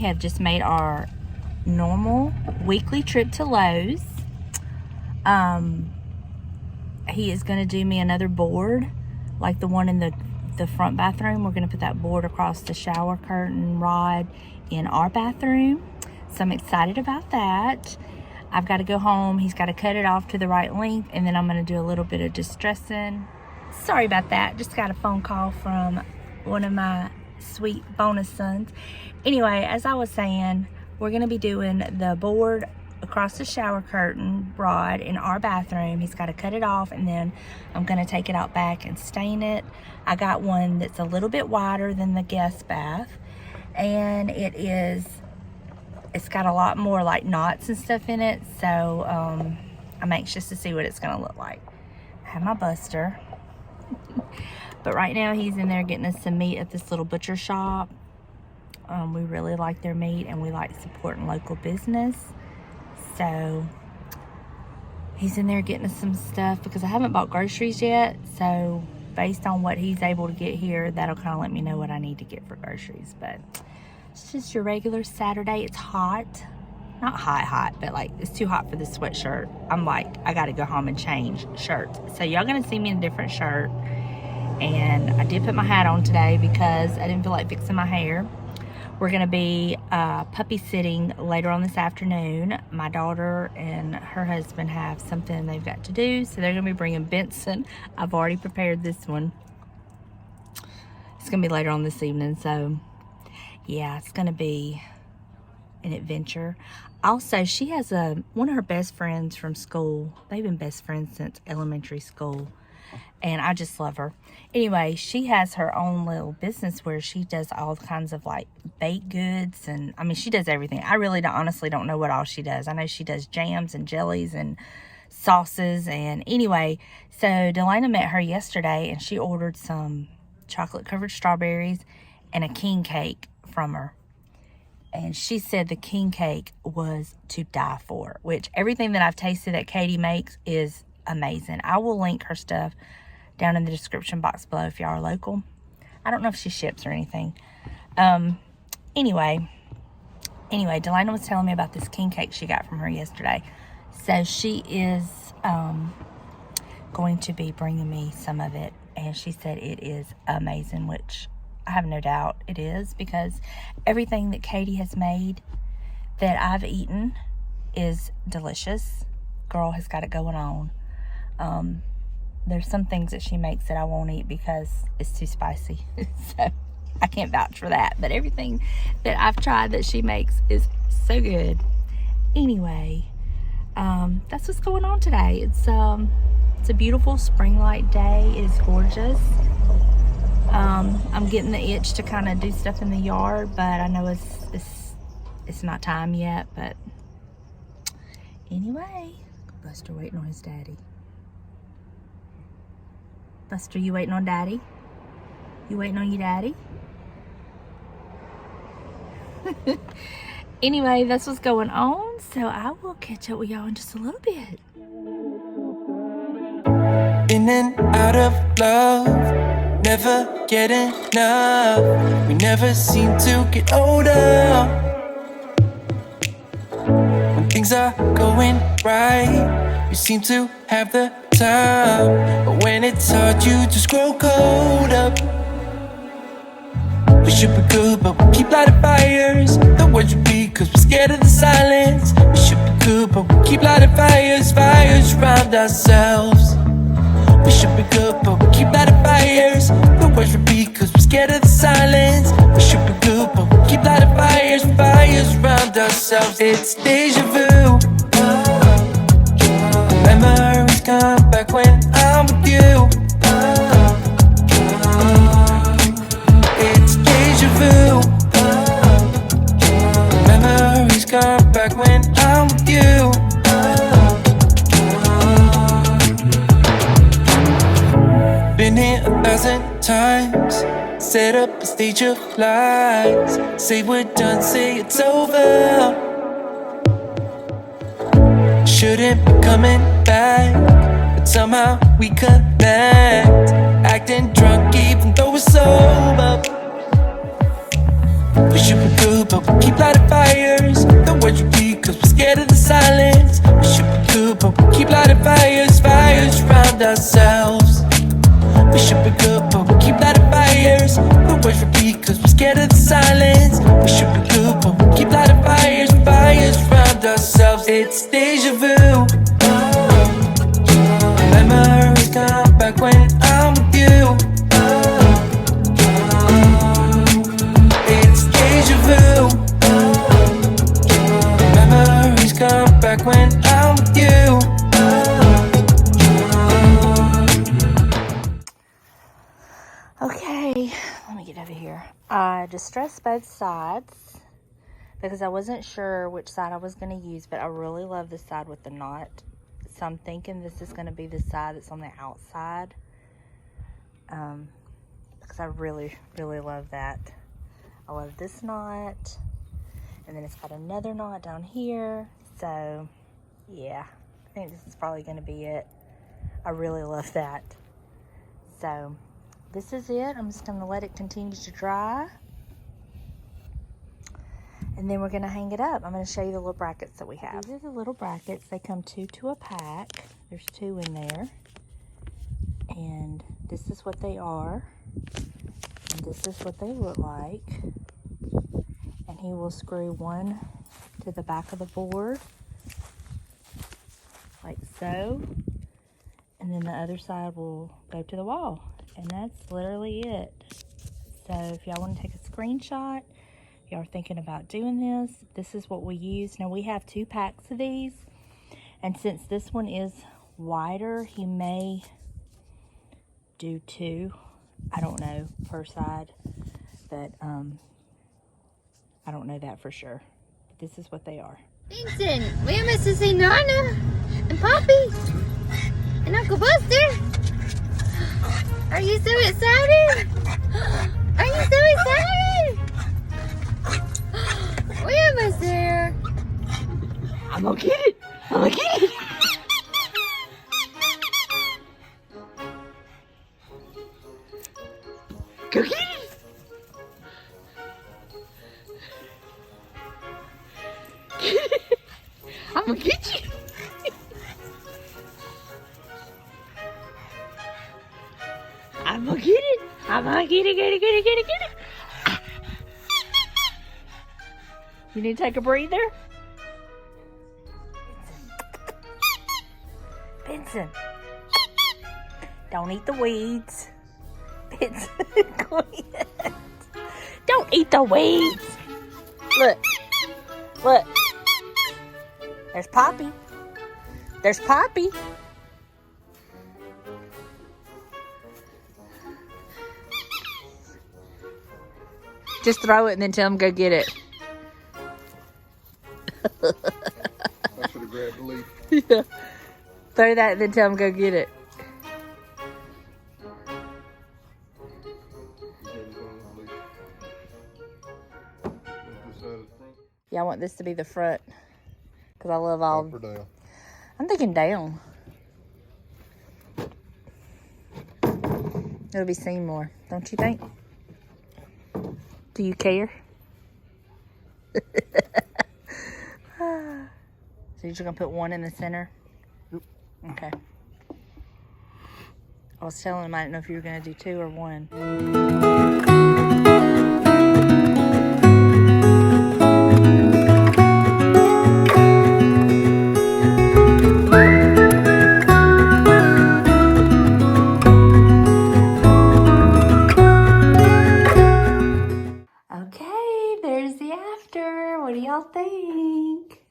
have just made our normal weekly trip to Lowe's. He is going to do me another board, like the one in the front bathroom. We're going to put that board across the shower curtain rod in our bathroom. So I'm excited about that. I've got to go home. He's got to cut it off to the right length, and then I'm going to do a little bit of distressing. Sorry about that. Just got a phone call from one of my sweet bonus sons. Anyway, as I was saying, we're going to be doing the board across the shower curtain rod in our bathroom. He's got to cut it off, and then I'm going to take it out back and stain it. I got one that's a little bit wider than the guest bath, and it's got a lot more like knots and stuff in it, so I'm anxious to see what it's going to look like. I have my buster. But right now he's in there getting us some meat at this little butcher shop. We really like their meat, and we like supporting local business. So he's in there getting us some stuff because I haven't bought groceries yet. So based on what he's able to get here, that'll kind of let me know what I need to get for groceries. But it's just your regular Saturday. It's hot. Not hot, but like it's too hot for this sweatshirt. I'm like, I gotta go home and change shirts. So y'all gonna see me in a different shirt. And I did put my hat on today because I didn't feel like fixing my hair. We're gonna be puppy sitting later on this afternoon. My daughter and her husband have something they've got to do, so they're gonna be bringing Benson. I've already prepared this one. It's gonna be later on this evening, so yeah, it's gonna be an adventure. Also, she has one of her best friends from school. They've been best friends since elementary school, and I just love her. Anyway, she has her own little business where she does all kinds of like baked goods, and I mean, she does everything. I really honestly don't know what all she does. I know she does jams and jellies and sauces, and anyway, so Delana met her yesterday, and she ordered some chocolate covered strawberries and a king cake from her. And she said the king cake was to die for, which everything that I've tasted that Katie makes is amazing. I will link her stuff down in the description box below if y'all are local. I don't know if she ships or anything. Anyway, Delana was telling me about this king cake she got from her yesterday. So she is going to be bringing me some of it, and she said it is amazing, which I have no doubt it is, because everything that Katie has made that I've eaten is delicious. Girl has got it going on. There's some things that she makes that I won't eat because it's too spicy. So I can't vouch for that. But everything that I've tried that she makes is so good. Anyway, that's what's going on today. It's a beautiful spring light day. It is gorgeous. I'm getting the itch to kind of do stuff in the yard, but I know it's not time yet. But anyway, Buster waiting on his daddy. Buster, you waiting on daddy? You waiting on your daddy? Anyway, that's what's going on. So I will catch up with y'all in just a little bit. In and out of love, never get enough. We never seem to get older. When things are going right, you seem to have the time. But when it's hard, you just grow cold up. We should be good, but we keep lighting fires. The words repeat, cause we're scared of the silence. We should be good, but we keep lighting fires. Fires around ourselves. We should be good, but we keep lighting fires. The words repeat, cause we're scared of the silence. We should be good, but we keep lighting fires. Fires around ourselves. It's deja vu. Memories come back when I'm with you. It's deja vu. Memories come back when I'm with you. Been here 1,000 times. Set up a stage of lies. Say we're done, say it's over. Shouldn't be coming back, but somehow we connect. Acting drunk even though we're sober. We should be good, good, but we keep lighting fires. The words repeat, cause we're scared of the silence. We should be good, but we keep lighting fires, fires around ourselves. We should be good, but we keep lighting fires. The words repeat, cause we're scared of the silence. We should be good, but we keep lighting fires, fires around ourselves. It's deja vu. Memories come back when I'm with you. It's deja vu. Memories come back when I'm with you. Okay, let me get over here. I distressed both sides because I wasn't sure which side I was going to use, but I really love this side with the knot. So I'm thinking this is going to be the side that's on the outside, because I really, really love that. I love this knot, and then it's got another knot down here. So yeah, I think this is probably going to be it. I really love that. So this is it. I'm just going to let it continue to dry, and then we're going to hang it up. I'm going to show you the little brackets that we have. These are the little brackets. They come 2 to a pack. There's 2 in there, and this is what they are, and this is what they look like. And he will screw one to the back of the board like so, and then the other side will go to the wall, and that's literally it. So if y'all want to take a screenshot, if y'all are thinking about doing this, this is what we use. Now we have 2 packs of these, and since this one is wider, he may do 2, I don't know, per side, but I don't know that for sure. This is what they are. Benson, we must have seen Donna and Puppies and Uncle Buster. Are you so excited? Are you so excited? We almost there. I'm gonna get it. I'm gonna get it. Go get it. I'm gonna get you. I'm gonna get it. I'm gonna get it, get it, get it, get it, get it. You need to take a breather? Benson. Don't eat the weeds. Benson, quit. Don't eat the weeds. Look. Look. There's Poppy. There's Poppy. Just throw it and then tell him go get it. I should have grabbed the leaf. Yeah. Throw that and then tell him go get it. Yeah, I want this to be the front because I love all. Up or down? I'm thinking down. It'll be seen more, don't you think? Do you care? So you're just gonna put one in the center? Yep. Okay. I was telling him I didn't know if you were gonna do 2 or 1. Okay, there's the after. What do y'all think?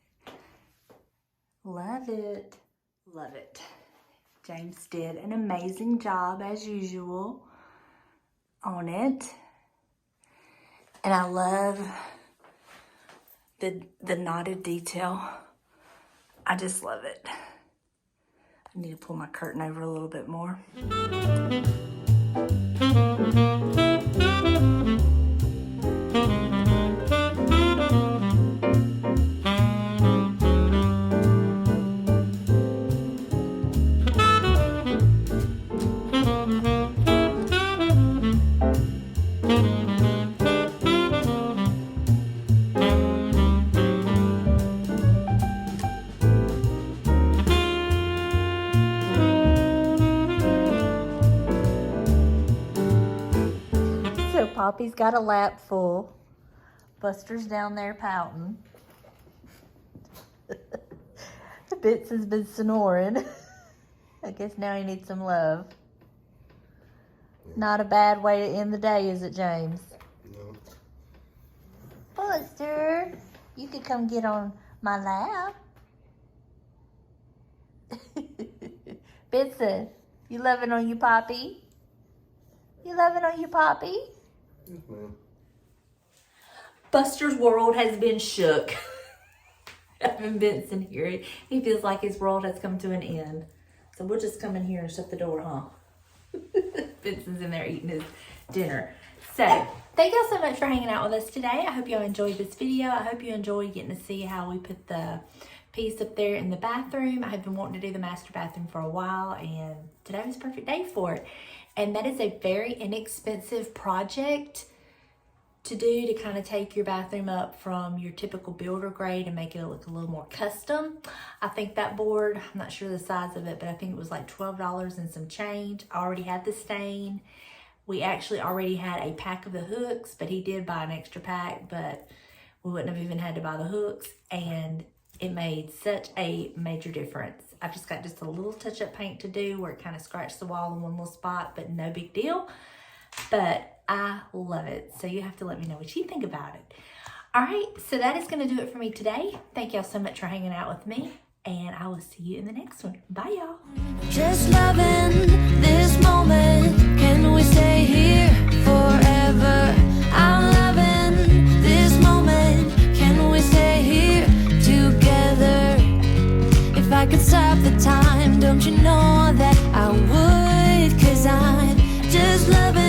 Love it. Love it. James did an amazing job as usual on it. And I love the knotted detail. I just love it. I need to pull my curtain over a little bit more. Poppy's got a lap full. Buster's down there pouting. Benson's been snoring. I guess now he needs some love. Not a bad way to end the day, is it, James? No. Buster, you could come get on my lap. Benson, you loving on your Poppy? You loving on your Poppy? Yes, ma'am. Buster's world has been shook. Having Benson here, he feels like his world has come to an end. So we'll just come in here and shut the door, huh? Benson's in there eating his dinner. So, thank y'all so much for hanging out with us today. I hope y'all enjoyed this video. I hope you enjoyed getting to see how we put the piece up there in the bathroom. I have been wanting to do the master bathroom for a while, and today was a perfect day for it. And that is a very inexpensive project to do, to kind of take your bathroom up from your typical builder grade and make it look a little more custom. I think that board, I'm not sure the size of it, but I think it was like $12 and some change. I already had the stain. We actually already had a pack of the hooks, but he did buy an extra pack, but we wouldn't have even had to buy the hooks, and it made such a major difference. I've just got just a little touch-up paint to do where it kind of scratched the wall in one little spot, but no big deal. But I love it. So you have to let me know what you think about it. All right, so that is going to do it for me today. Thank y'all so much for hanging out with me, and I will see you in the next one. Bye, y'all. Just loving this moment. Can we stay here forever? I'm loving this moment. Can we stay here together? If I could stop the time, don't you know that I would? 'Cause I'm just loving